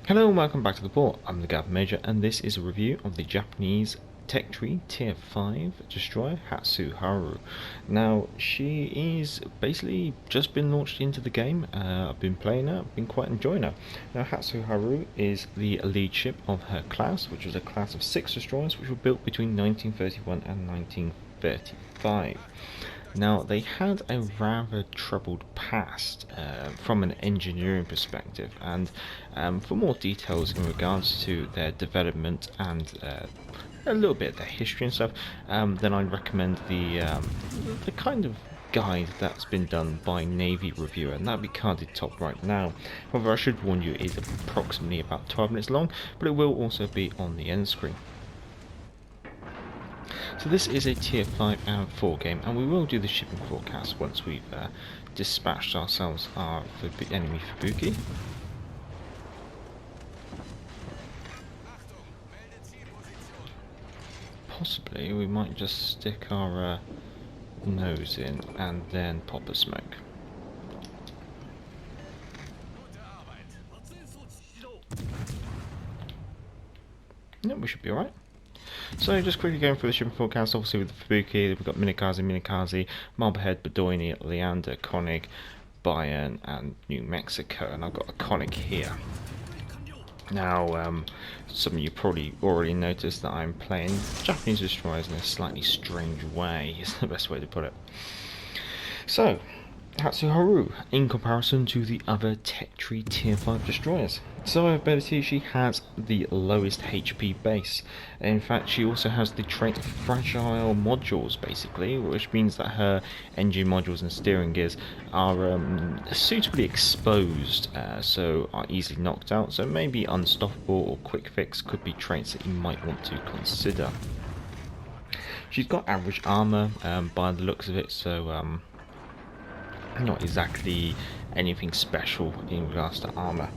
Hello and welcome back to the port. I'm the Gavin Major and this is a review of the Japanese Tech Tree Tier 5 destroyer Hatsuharu. Now she is basically just been launched into the game. I've been playing her, I've been quite enjoying her. Now Hatsuharu is the lead ship of her class, which was a class of 6 destroyers which were built between 1931 and 1935. Now, they had a rather troubled past from an engineering perspective, and for more details in regards to their development and a little bit of their history and stuff, then I'd recommend the kind of guide that's been done by Navy Reviewer, and that'll be carded top right now. However, I should warn you, it is approximately about 12 minutes long, but it will also be on the end screen. So this is a tier 5 and 4 game, and we will do the shipping forecast once we've dispatched ourselves our enemy Fubuki. Possibly we might just stick our nose in and then pop a smoke. No, we should be alright. So just quickly going through the shipping forecast, obviously with the Fubuki, we've got Minakaze, Marblehead, Bedoini, Leander, Koenig, Bayern and New Mexico, and I've got a Koenig here. Now, some of you probably already noticed that I'm playing Japanese destroyers in a slightly strange way, is the best way to put it. So, Hatsuharu, in comparison to the other Tech Tree Tier 5 destroyers. Survivability, she has the lowest HP base. In fact, she also has the trait Fragile Modules, basically, which means that her engine modules and steering gears are suitably exposed, so are easily knocked out, so maybe Unstoppable or Quick Fix could be traits that you might want to consider. She's got average armor by the looks of it, so not exactly anything special in regards to armor.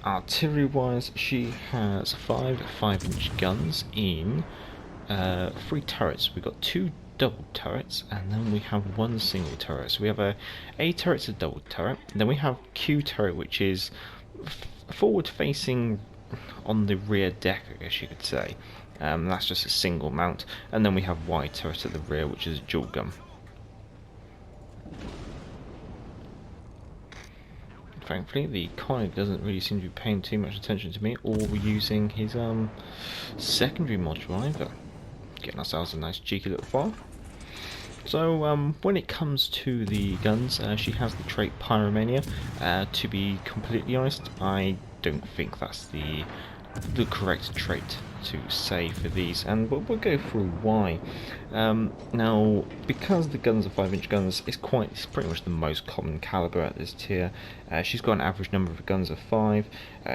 Artillery wise, she has 5 5-inch guns in 3 turrets. We've got 2 double turrets and then we have 1 single turret. So we have A turret's a double turret, and then we have Q turret, which is forward facing on the rear deck, I guess you could say. That's just a single mount, and then we have Y turret at the rear, which is a dual gun. Thankfully, the Koenig doesn't really seem to be paying too much attention to me, or using his secondary module either. Getting ourselves a nice cheeky little fire. So when it comes to the guns, she has the trait Pyromania. To be completely honest, I don't think that's the correct trait to say for these, and we'll go through why. Now, because the guns are 5-inch guns, it's pretty much the most common caliber at this tier. She's got an average number of guns of 5.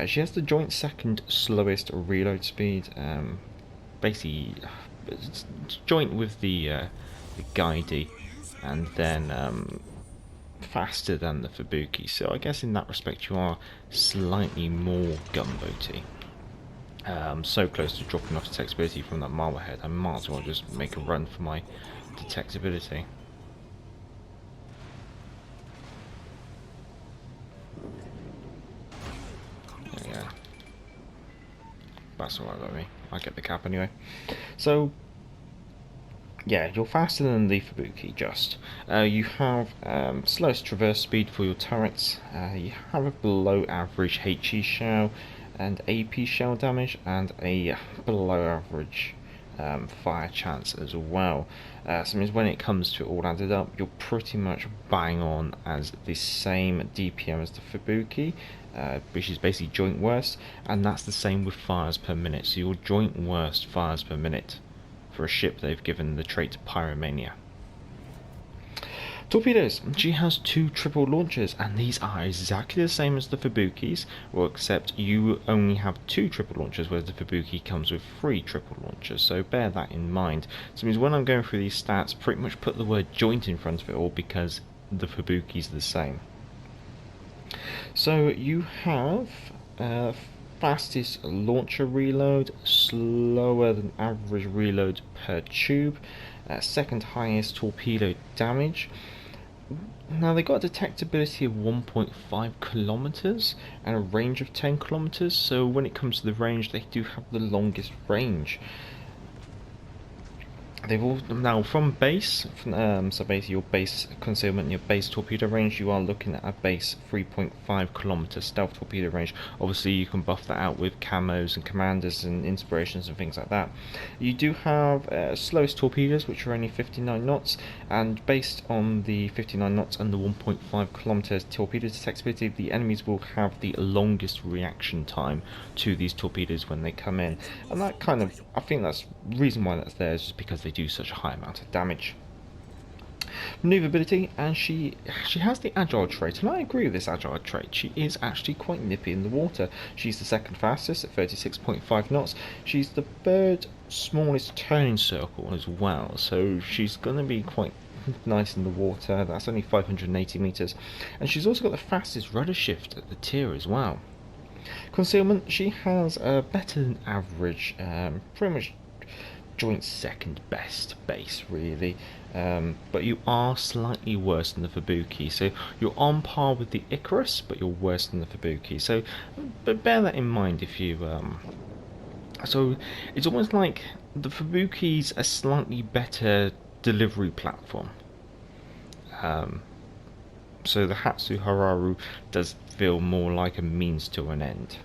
She has the joint second slowest reload speed. Basically, it's joint with the Gaidi, and then faster than the Fubuki. So I guess in that respect, you are slightly more gunboaty. So close to dropping off detectability from that Marblehead, I might as well just make a run for my detectability. Yeah, that's alright by me. I get the cap anyway. So, yeah, you're faster than the Fubuki, just. You have slowest traverse speed for your turrets. You have a below average HE shell and AP shell damage, and a below average fire chance as well. So it means when it comes to it all added up, you're pretty much bang on as the same DPM as the Fubuki, which is basically joint worst, and that's the same with fires per minute. So your joint worst fires per minute for a ship they've given the trait Pyromania. Torpedoes. She has 2 triple launchers, and these are exactly the same as the Fubuki's, well, except you only have 2 triple launchers, whereas the Fubuki comes with 3 triple launchers, so bear that in mind. So it means when I'm going through these stats, pretty much put the word joint in front of it all, because the Fubuki's the same. So you have fastest launcher reload, slower than average reload per tube, second highest torpedo damage. Now they got a detectability of 1.5 kilometers and a range of 10 kilometers. So when it comes to the range, they do have the longest range. They've all now from base, so basically your base concealment, your base torpedo range, you are looking at a base 3.5 kilometer stealth torpedo range. Obviously, you can buff that out with camos and commanders and inspirations and things like that. You do have slowest torpedoes, which are only 59 knots, and based on the 59 knots and the 1.5 kilometers torpedo detectability, the enemies will have the longest reaction time to these torpedoes when they come in, and that kind of, I think that's the reason why that's there is just because they do such a high amount of damage. Maneuverability, and she has the agile trait, and I agree with this agile trait. She is actually quite nippy in the water. She's the second fastest at 36.5 knots. She's the third smallest turning circle as well, so she's going to be quite nice in the water. That's only 580 meters, and she's also got the fastest rudder shift at the tier as well. Concealment, she has a better than average, pretty much joint second best base really, but you are slightly worse than the Fubuki, so you're on par with the Icarus but you're worse than the Fubuki, so but bear that in mind if you so it's almost like the Fubuki's a slightly better delivery platform, so the Hatsuharu does feel more like a means to an end,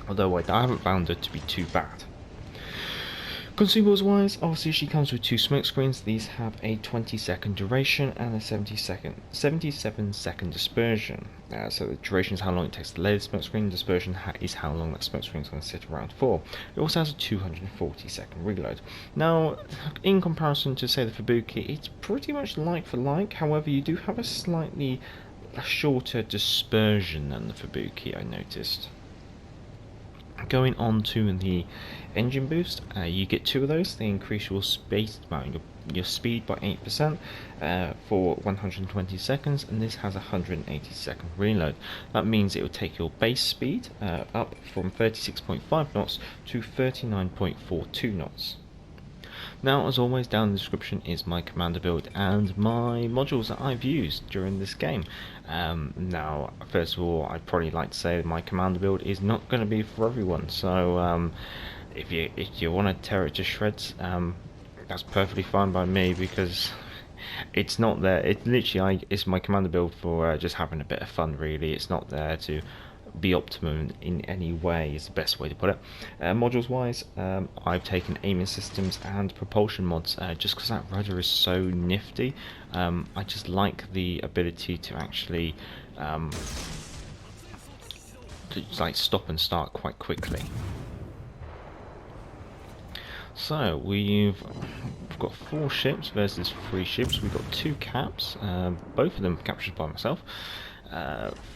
although I haven't found her to be too bad. Consumables wise, obviously she comes with two smoke screens. These have a 20-second duration and a 77-second dispersion. So the duration is how long it takes to lay the smoke screen, dispersion is how long that smoke screen is going to sit around for. It also has a 240-second reload. Now, in comparison to say the Fubuki, it's pretty much like for like, however you do have a slightly shorter dispersion than the Fubuki, I noticed. Going on to the engine boost, you get two of those. They increase your speed by 8% for 120 seconds, and this has a 180-second reload. That means it will take your base speed up from 36.5 knots to 39.42 knots. Now, as always, down in the description is my commander build and my modules that I've used during this game. Now, first of all, I'd probably like to say that my commander build is not going to be for everyone. So, if you want to tear it to shreds, that's perfectly fine by me, because it's not there. It literally, it's my commander build for just having a bit of fun. Really, it's not there to be optimum in any way, is the best way to put it. Modules wise, I've taken aiming systems and propulsion mods, just because that rudder is so nifty. I just like the ability to actually like stop and start quite quickly. So we've got 4 ships versus 3 ships. We've got 2 caps, both of them captured by myself.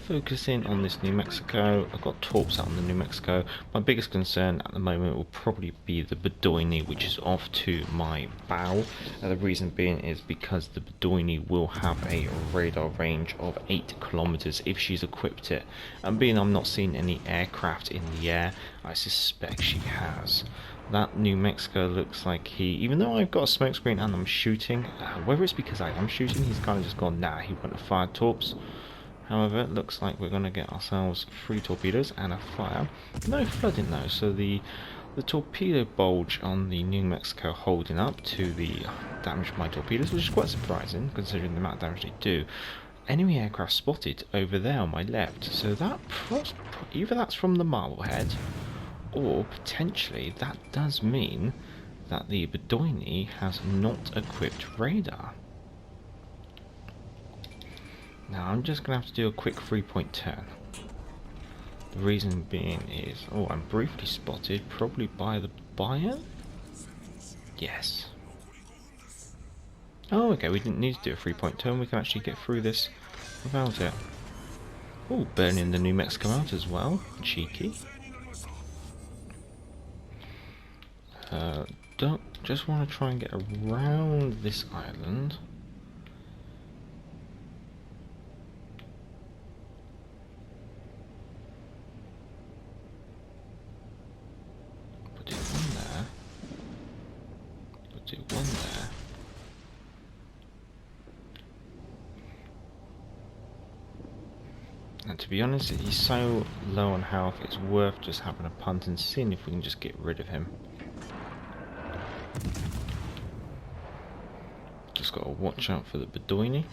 Focusing on this New Mexico, I've got torps out on the New Mexico. My biggest concern at the moment will probably be the Bedoini, which is off to my bow. The reason being is because the Bedoini will have a radar range of 8 kilometers if she's equipped it, and being I'm not seeing any aircraft in the air, I suspect she has. That New Mexico looks like even though I've got a smoke screen and I'm shooting, whether it's because I am shooting, he's kind of just gone, nah, he wouldn't have fired torps. However, it looks like we're going to get ourselves 3 torpedoes and a fire. No flooding though, so the torpedo bulge on the New Mexico holding up to the damage of my torpedoes, which is quite surprising considering the amount of damage they do. Enemy aircraft spotted over there on my left, so that either that's from the Marblehead, or potentially that does mean that the Bedoini has not equipped radar. Now I'm just going to have to do a quick 3-point turn. The reason being is, I'm briefly spotted, probably by the buyer? Yes. Oh, okay, we didn't need to do a 3-point turn, we can actually get through this without it. Oh, burning the New Mexico out as well, cheeky. Don't just want to try and get around this island. Put it one there. Put it one there. And to be honest, he's so low on health, it's worth just having a punt and seeing if we can just get rid of him. Just got to watch out for the Bedoini.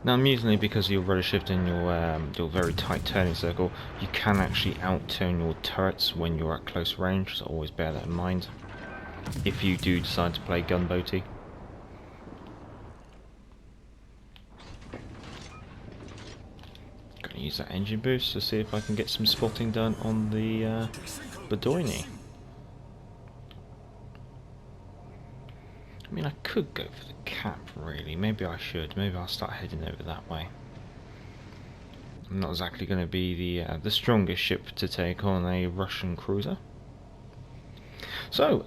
Now, amusingly, because you're rudder shifting your very tight turning circle, you can actually out-turn your turrets when you're at close range, so always bear that in mind if you do decide to play gunboaty. Gonna use that engine boost to see if I can get some spotting done on the Bedoini. I mean, I could go for the cap, really. Maybe I should. Maybe I'll start heading over that way. I'm not exactly going to be the strongest ship to take on a Russian cruiser. So,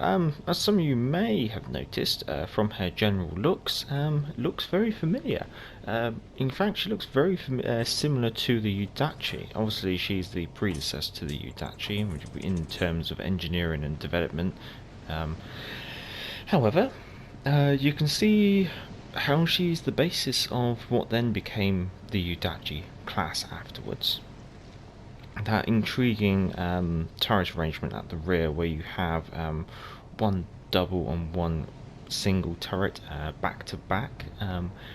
as some of you may have noticed from her general looks, looks very familiar. In fact, she looks very similar to the Udachi. Obviously, she's the predecessor to the Udachi in terms of engineering and development. However, you can see how she's the basis of what then became the Udachi class afterwards. That intriguing turret arrangement at the rear where you have one double and one single turret back to back.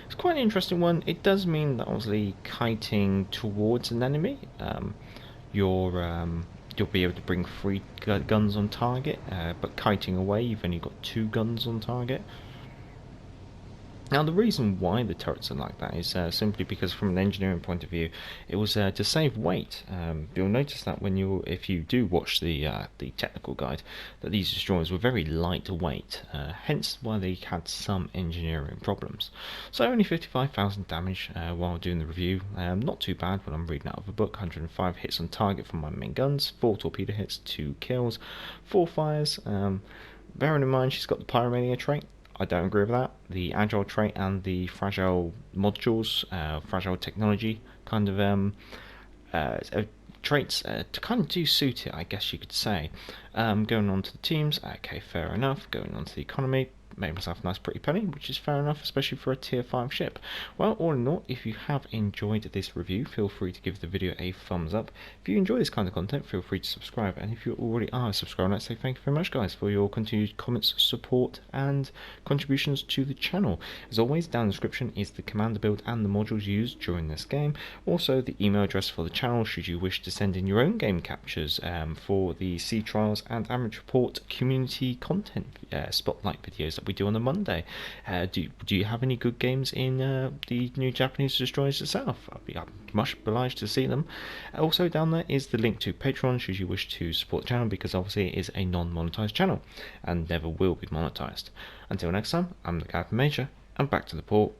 It's quite an interesting one. It does mean that obviously kiting towards an enemy, you'll be able to bring 3 guns on target, but kiting away you've only got 2 guns on target. Now, the reason why the turrets are like that is simply because, from an engineering point of view, it was to save weight. You'll notice that if you do watch the technical guide, that these destroyers were very lightweight, hence why they had some engineering problems. So only 55,000 damage while doing the review, not too bad when I'm reading out of a book. 105 hits on target from my main guns, 4 torpedo hits, 2 kills, 4 fires. Bearing in mind she's got the Pyromania trait. I don't agree with that. The agile trait and the fragile modules, fragile technology kind of traits to kind of do suit it, I guess you could say. Going on to the teams, okay, fair enough. Going on to the economy, made myself a nice pretty penny, which is fair enough, especially for a tier 5 ship. Well, all in all, if you have enjoyed this review, feel free to give the video a thumbs up. If you enjoy this kind of content, feel free to subscribe, and if you already are a subscriber, I'd say thank you very much, guys, for your continued comments, support and contributions to the channel. As always, down in the description is the commander build and the modules used during this game, also the email address for the channel should you wish to send in your own game captures for the Sea Trials and Amateur Report community content spotlight videos that we do on a Monday. Do you have any good games in the new Japanese destroyers itself? I'd be much obliged to see them. Also down there is the link to Patreon should you wish to support the channel, because obviously it is a non-monetized channel and never will be monetized. Until next time, I'm the Captain Major, and back to the port.